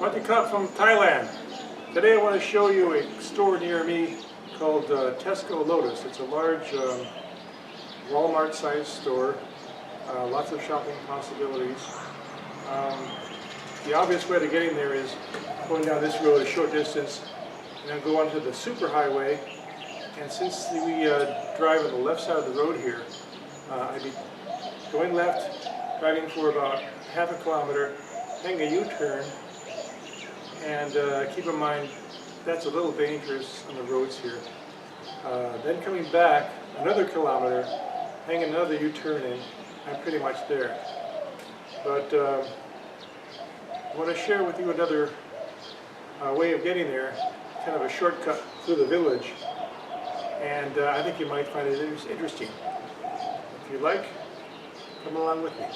Cut from Thailand. Today I want to show you a store near me called Tesco Lotus. It's a large Walmart-sized store. Lots of shopping possibilities. The obvious way to getting there is going down this road a short distance and then go onto the superhighway. And since we drive on the left side of the road here, I'd be going left, driving for about half a kilometer, taking a U-turn, and keep in mind that's a little dangerous on the roads here. Then coming back another kilometer, hanging another U-turn in, I'm pretty much there. But I want to share with you another way of getting there, kind of a shortcut through the village, and I think you might find it interesting. If you like, come along with me.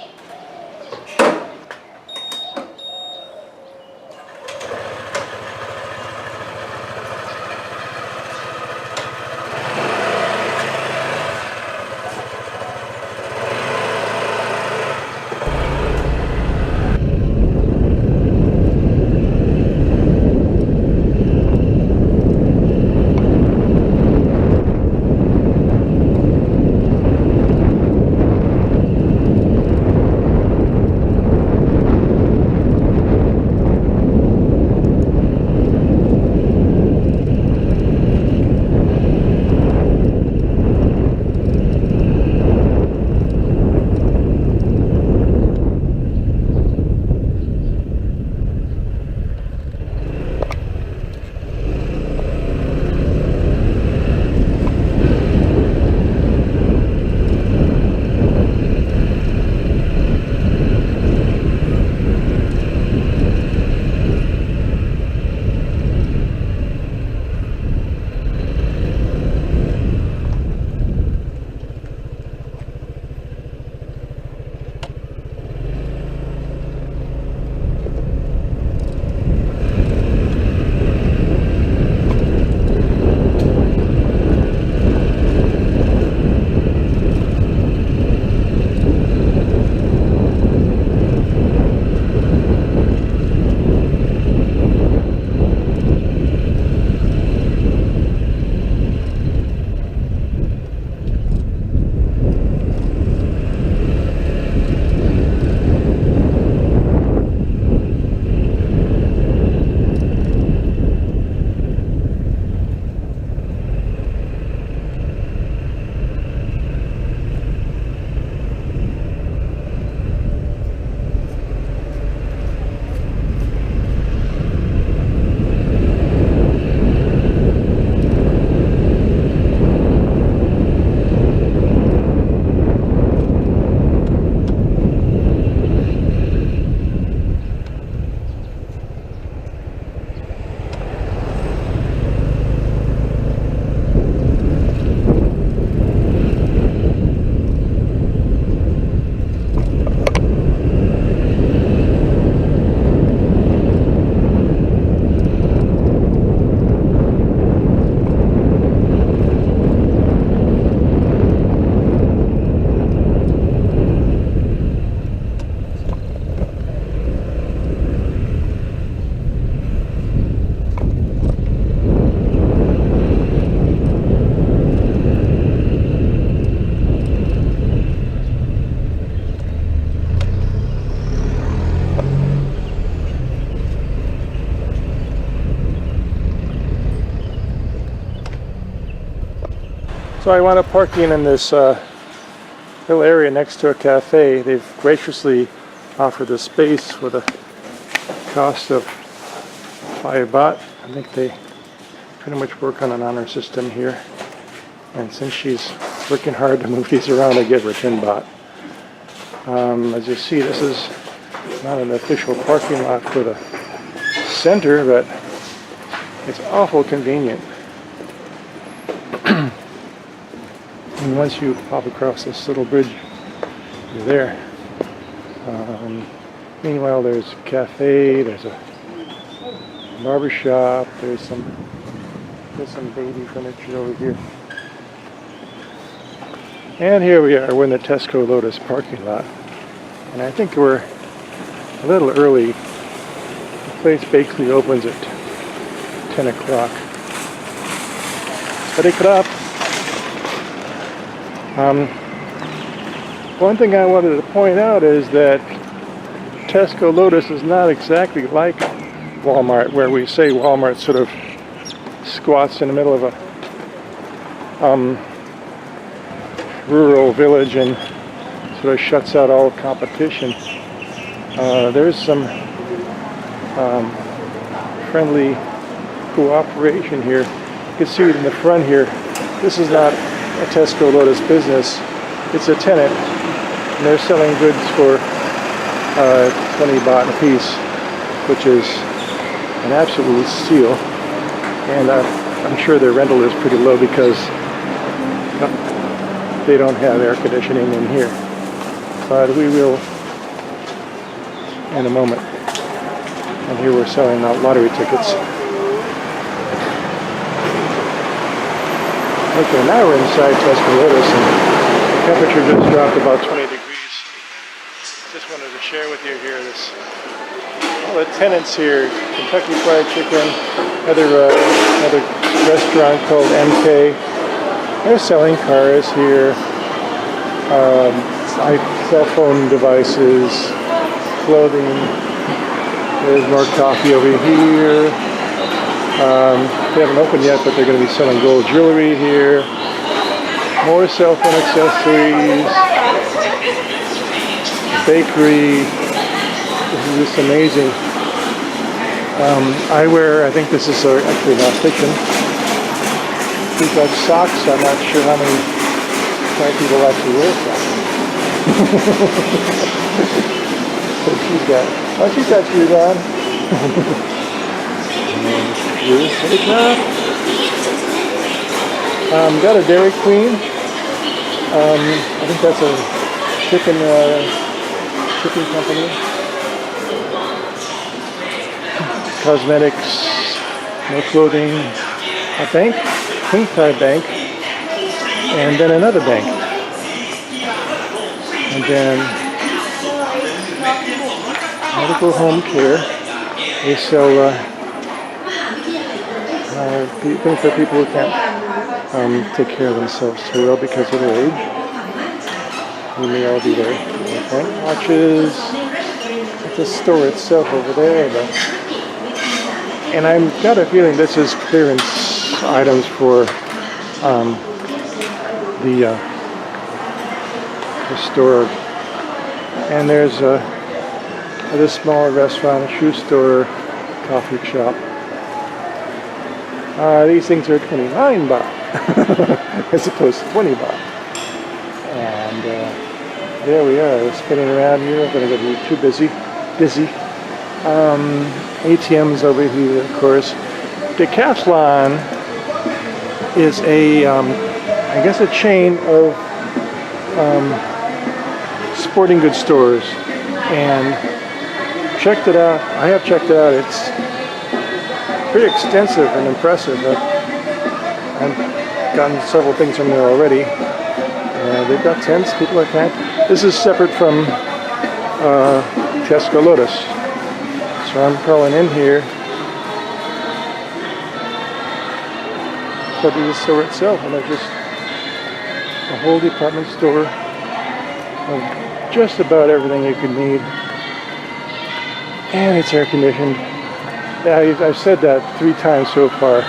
So I wound up parking in this little area next to a cafe. They've graciously offered the space with a cost of 5 baht. I think they pretty much work on an honor system here. And since she's working hard to move these around, I give her 10 baht. As you see, this is not an official parking lot for the center, but it's awful convenient. And once you pop across this little bridge, you're there. Meanwhile, there's a cafe, there's a barber shop, there's some baby furniture over here. And here we are, we're in the Tesco Lotus parking lot. And I think we're a little early to place basically opens at 10 o'clock. Study club. One thing I wanted to point out is that Tesco Lotus is not exactly like Walmart, where we say Walmart sort of squats in the middle of a rural village and sort of shuts out all competition. There's some friendly cooperation here. You can see it in the front here. This is not a Tesco Lotus business. It's a tenant, and they're selling goods for 20 baht a piece, which is an absolute steal. And I'm sure their rental is pretty low because they don't have air conditioning in here. But we will in a moment. And here we're selling out lottery tickets. Okay, now we're inside Tesco Lotus, and the temperature just dropped about 20 degrees. Just wanted to share with you here all the tenants here. Kentucky Fried Chicken, another restaurant called MK. They're selling cars here, cell phone devices, clothing. There's more coffee over here. They haven't opened yet, but they're going to be selling gold jewelry here. More cell phone accessories. Bakery. This is just amazing. Eyewear. I think this is actually not fiction. These are socks. I'm not sure how many people actually wear socks. What she's got? Oh, she's got shoes on. Got a Dairy Queen. I think that's a shipping company. Cosmetics, no clothing, a bank, King Tide Bank, and then another bank. And then medical home care. They sell things for people who can't take care of themselves too well because of their age. We may all be there. Okay. Watches at the store itself over there. And I've got a feeling this is clearance items for the store. And there's this small restaurant, a shoe store, coffee shop. These things are 29 baht as opposed to 20 baht. And there we are, spinning around here. I'm going to get too busy. ATMs over here, of course. Decathlon is I guess a chain of sporting goods stores. And checked it out. I have checked it out. It's pretty extensive and impressive. I've gotten several things from there already. They've got tents, people like that. This is separate from Tesco Lotus. So I'm calling in here. So to the store itself, and it's just a whole department store of just about everything you could need. And it's air conditioned. Yeah, I've said that 3 times so far.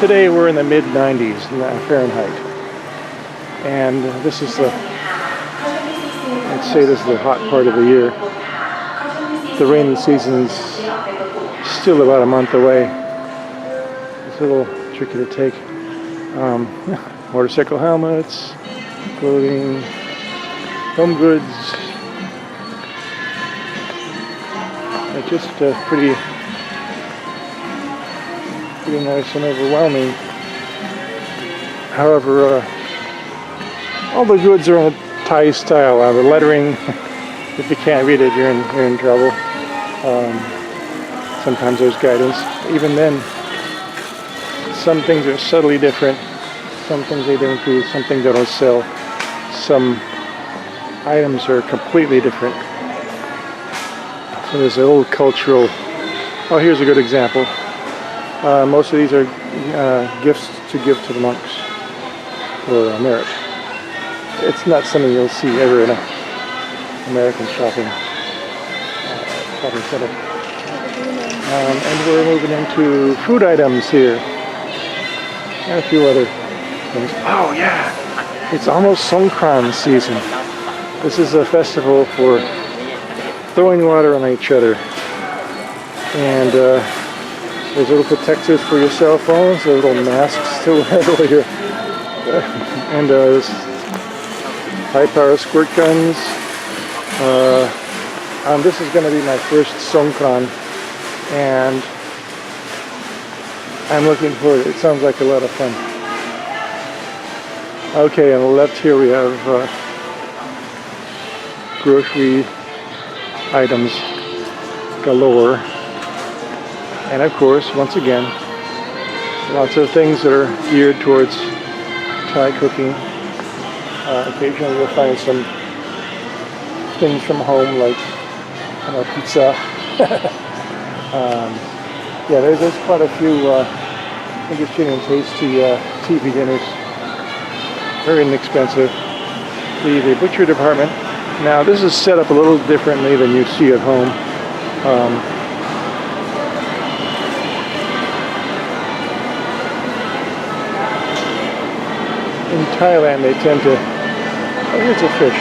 Today we're in the mid-90s Fahrenheit. And this is I'd say this is the hot part of the year. The rainy season's still about a month away. It's a little tricky to take. Motorcycle helmets, clothing, home goods. It's just pretty nice and overwhelming. However, all the goods are in a Thai style. The lettering, if you can't read it, you're in trouble. Sometimes there's guidance. Even then, some things are subtly different. Some things they don't do. Some things they don't sell. Some items are completely different. So there's an old cultural. Oh, here's a good example. Most of these are gifts to give to the monks for merit. It's not something you'll see ever in an American shopping center. And we're moving into food items here. And a few other things. Oh yeah! It's almost Songkran season. This is a festival for throwing water on each other. And there's little protectors for your cell phones, there's little masks to wear over here. And there's high power squirt guns. This is going to be my first Songkran, and I'm looking forward to it. It sounds like a lot of fun. Okay, on the left here we have grocery items galore. And of course, once again, lots of things that are geared towards Thai cooking. Occasionally you'll find some things from home, like pizza. Yeah, there's quite a few interesting and tasty TV dinners. Very inexpensive. The butcher department. Now this is set up a little differently than you see at home. In Thailand they tend to, oh, here's a fish.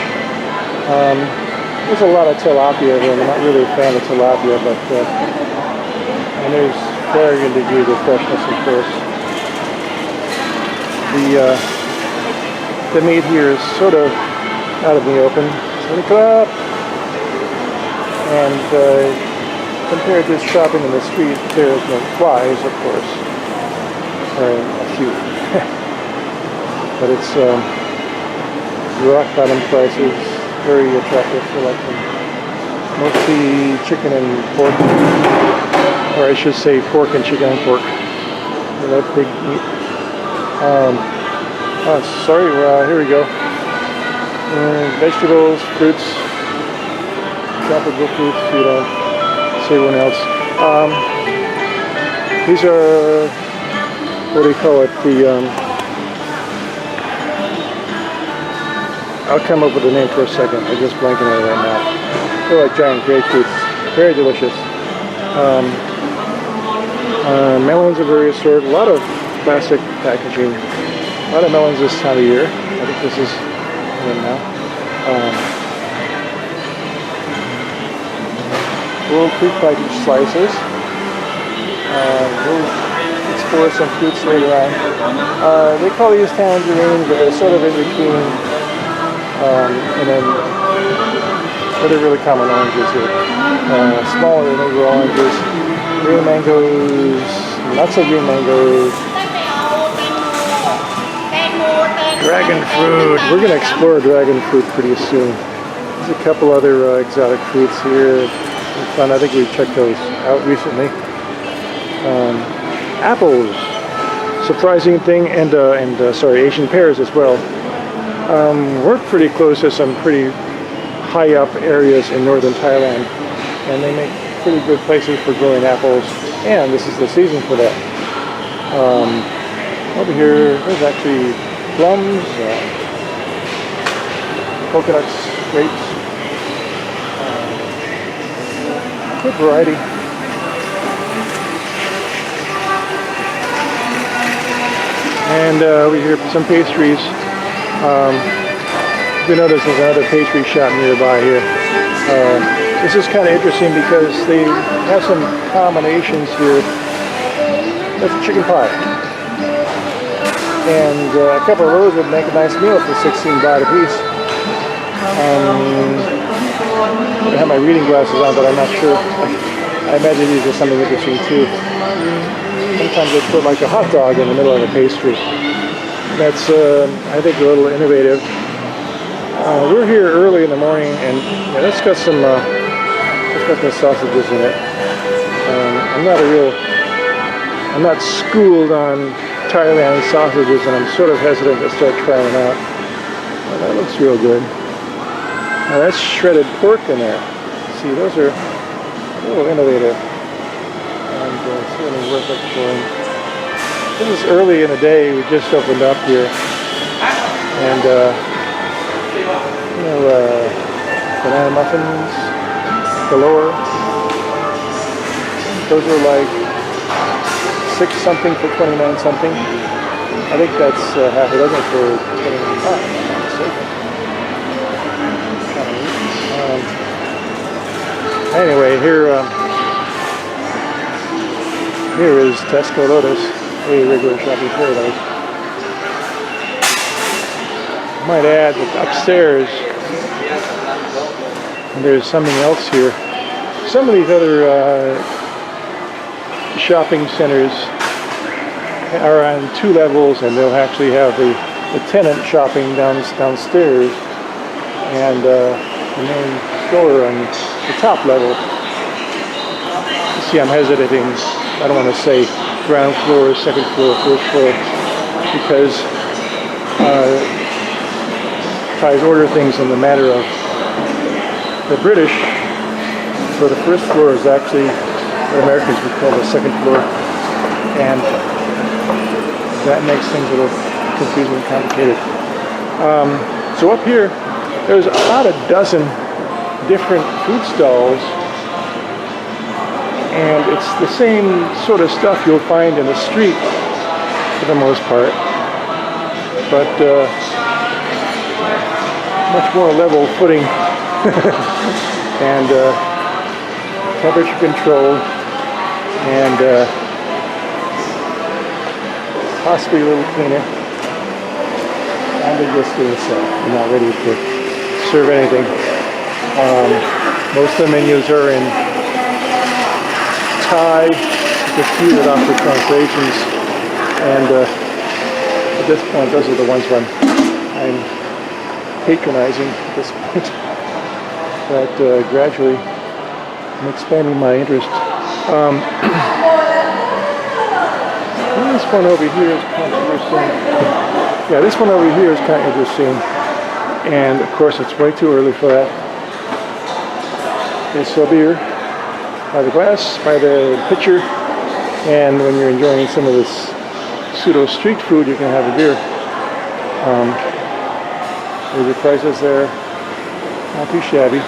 There's a lot of tilapia here. I'm not really a fan of tilapia, but and there's varying degrees of freshness, of course. The meat here is sort of out in the open. And compared to shopping in the street, there's no flies, of course, or a few. But it's rock bottom prices, very attractive selection. Mostly chicken and pork, or I should say pork and chicken and pork. I love pig meat. Sorry, here we go. Vegetables, fruits, tropical fruits, see everyone else. These are, what do you call it, I'll come up with a name for a second. I'm just blanking on it right now. They're like giant grapefruits. Very delicious. Melons of various sorts. A lot of plastic packaging. A lot of melons this time of year. I think this is one now. Little fruit package slices. We'll explore some fruits later on. They call these tangerines, but they're sort of in between. And then other really common oranges here. Smaller than overall oranges. Green mangoes, not so green mangoes. Dragon fruit. We're going to explore dragon fruit pretty soon. There's a couple other exotic fruits here. Fun. I think we checked those out recently. Apples. Surprising thing, and Asian pears as well. We're pretty close to some pretty high up areas in northern Thailand, and they make pretty good places for growing apples, and this is the season for that. Over here, there's actually plums, coconuts, grapes, good variety. And over here, some pastries. You notice there's another pastry shop nearby here. This is kind of interesting because they have some combinations here. That's a chicken pie. And a couple of those would make a nice meal for 16 baht a piece. I have my reading glasses on, but I'm not sure. I imagine these are something interesting too. Sometimes they put like a hot dog in the middle of a pastry. That's, I think, a little innovative. We're here early in the morning, and yeah, that's got some sausages in it. I'm not schooled on Thailand sausages, and I'm sort of hesitant to start trying them out. Well, that looks real good. Now that's shredded pork in there. See, those are little innovative, and certainly worth exploring. This is early in the day. We just opened up here, and banana muffins galore. Those are like 6 something for 29 something. I think that's half a dozen for 25. Anyway, here is Tesco Lotus, a regular shopping paradise. I might add that upstairs there's something else here. Some of these other shopping centers are on 2 levels, and they'll actually have the tenant shopping downstairs, and the main store on the top level. You see, I'm hesitating. I don't want to say ground floor, second floor, first floor, because Thais order things in the matter of the British. So the first floor is actually what Americans would call the second floor, and that makes things a little confusing and complicated. So up here, there's about a dozen different food stalls, and it's the same sort of stuff you'll find in the street for the most part, but much more level footing and temperature control, and possibly a little cleaner. And they just do this. They're not ready to serve anything. Most of the menus are in Thai, with a few that offer translations, and at this point, those are the ones I'm patronizing at this point. But gradually, I'm expanding my interest. This one over here is kind of interesting. Yeah, this one over here is kind of interesting. And of course, it's way too early for that. It's a beer by the glass, by the pitcher. And when you're enjoying some of this pseudo street food, you can have a beer. There's the prices there. Not too shabby.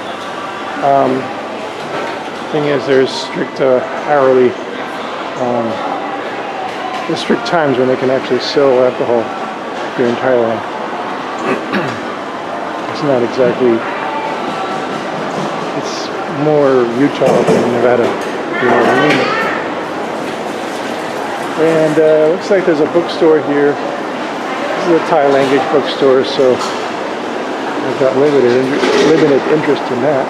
Thing is, there's strict hourly, there's strict times when they can actually sell alcohol here in Thailand. It's not exactly, it's more Utah than Nevada, you know what I mean? And looks like there's a bookstore here. This is a Thai language bookstore, so I've got limited interest in that.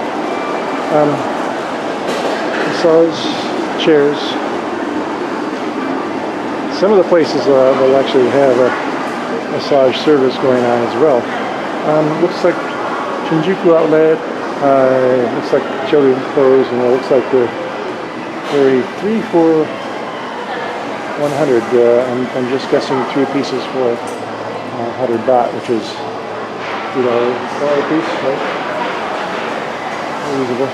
Massage chairs. Some of the places will actually have a massage service going on as well. Looks like Shinjuku outlet. Looks like children's clothes, and it looks like they're 3 for 100. I'm just guessing 3 pieces for 100 baht, which is $2 a piece, right? Reasonable.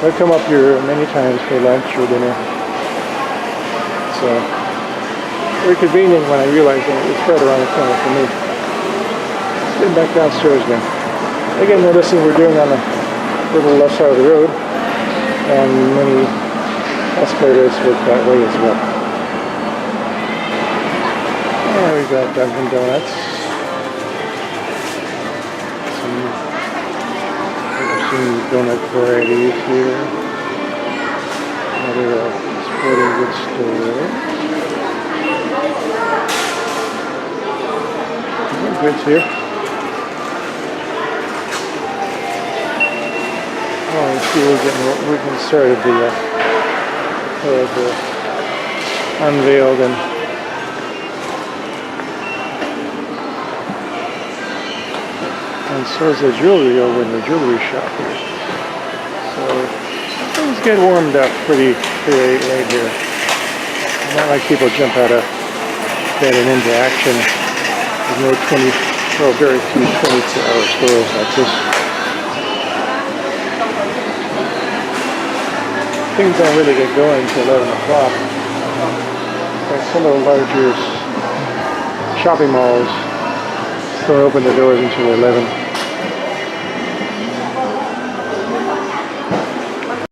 I've come up here many times for lunch or dinner. It's very convenient when I realize that it's right around the corner for me. Let's get back downstairs then. Again, noticing we're doing on the little left side of the road, and many escalators work that way as well. And we've got Dunkin' Donuts. Donut varieties here. Another sporting goods store. More goods here. Oh, I see we're getting started. The unveiled and so is the jewelry over in the jewelry shop here. So things get warmed up pretty late here. Not like people jump out of bed and into action. There's no very few 22-hour stores like this. things don't really get going until 11 o'clock. Like some of the larger shopping malls don't open the doors until 11.